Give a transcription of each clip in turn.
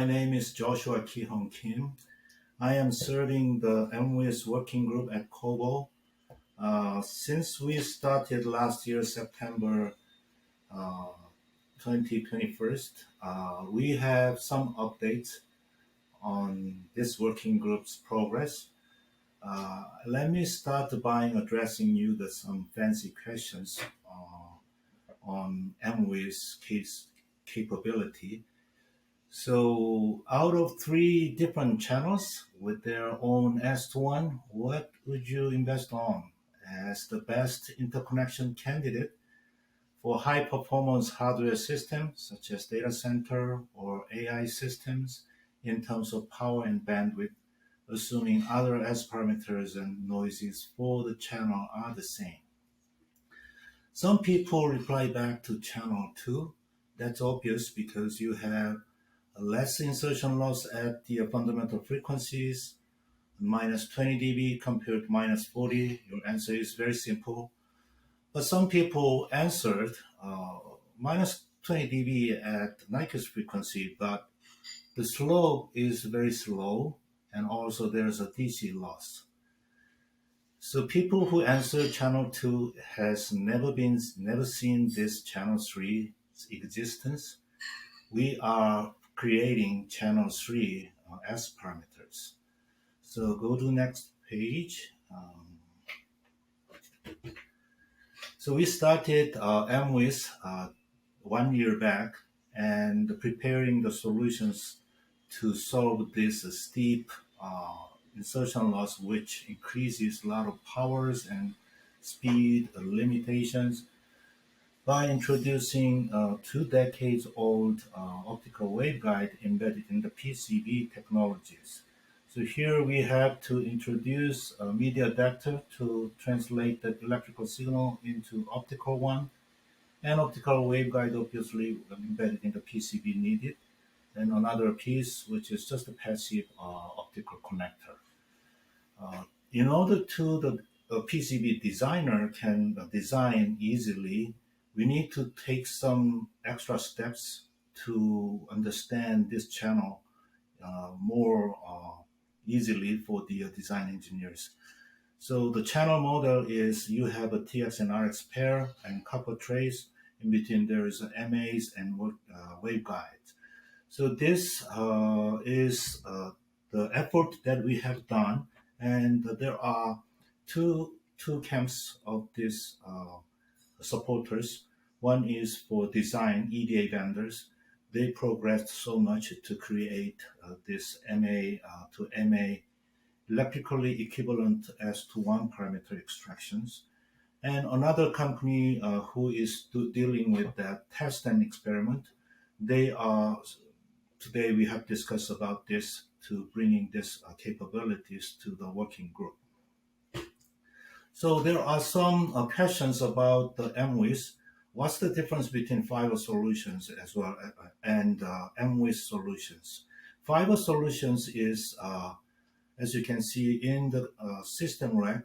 my name is Joshua Ki-Hong Kim. I am serving the MWIS Working Group at COBO. Since we started last year, September uh, 2021, we have some updates on this working group's progress. Let me start by addressing you some fancy questions on MWIS case capability. So out of three different channels with their own S1, what would you invest on as the best interconnection candidate for high performance hardware systems such as data center or AI systems in terms of power and bandwidth, assuming other S parameters and noises for the channel are the same? Some people reply back to channel 2. That's obvious because you have less insertion loss at the fundamental frequencies, minus 20 dB compared to minus 40. Your answer is very simple. But some people answered minus 20 dB at Nyquist frequency, but the slope is very slow, and also there's a DC loss. So people who answer channel 2 has never seen this channel 3's existence. We are creating channel 3 S parameters. So go to next page. So we started MWIS 1 year back and preparing the solutions to solve this steep insertion loss, which increases a lot of powers and speed limitations, by introducing 2 decades old optical waveguide embedded in the PCB technologies. So here we have to introduce a media adapter to translate the electrical signal into optical one, and optical waveguide obviously embedded in the PCB needed, and another piece which is just a passive optical connector. In order to the PCB designer can design easily, we need to take some extra steps to understand this channel more easily for the design engineers. So the channel model is you have a TX and RX pair and copper trace. In between there is MAs and waveguides. So this is the effort that we have done, and there are two camps of these supporters. One is for design EDA vendors. They progressed so much to create this MA to MA electrically equivalent S to1 parameter extractions. And another company who is dealing with that test and experiment, they are, today we have discussed about this to bringing this capabilities to the working group. So there are some questions about the MWIS. What's the difference between fiber solutions as well and MWIS solutions? Fiber solutions is, as you can see in the system rack,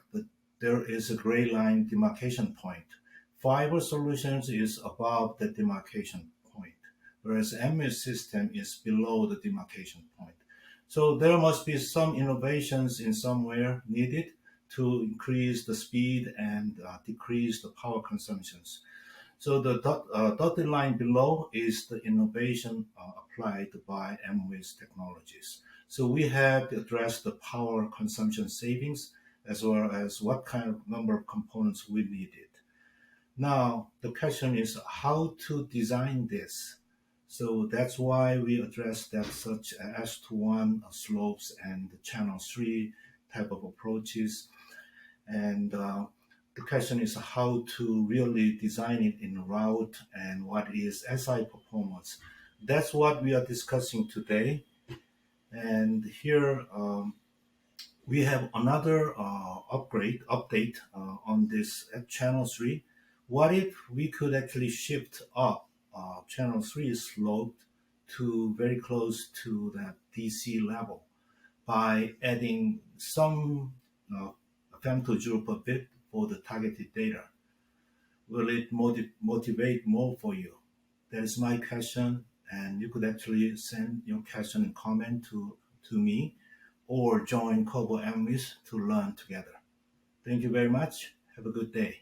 there is a gray line demarcation point. Fiber solutions is above the demarcation point, whereas MWIS system is below the demarcation point. So there must be some innovations in somewhere needed to increase the speed and decrease the power consumptions. So the dotted line below is the innovation applied by MWIS technologies. So we have addressed the power consumption savings as well as what kind of number of components we needed. Now, the question is how to design this. So that's why we address that such as S to1 slopes and channel 3 type of approaches. And the question is how to really design it in route and what is SI performance. That's what we are discussing today. And here we have another update on this at channel 3. What if we could actually shift up channel 3 slope to very close to that DC level by adding some femtojoule per bit for the targeted data? Will it motivate more for you? That is my question. and you could actually send your question and comment to me or join Kobo MWIS to learn together. Thank you very much. Have a good day.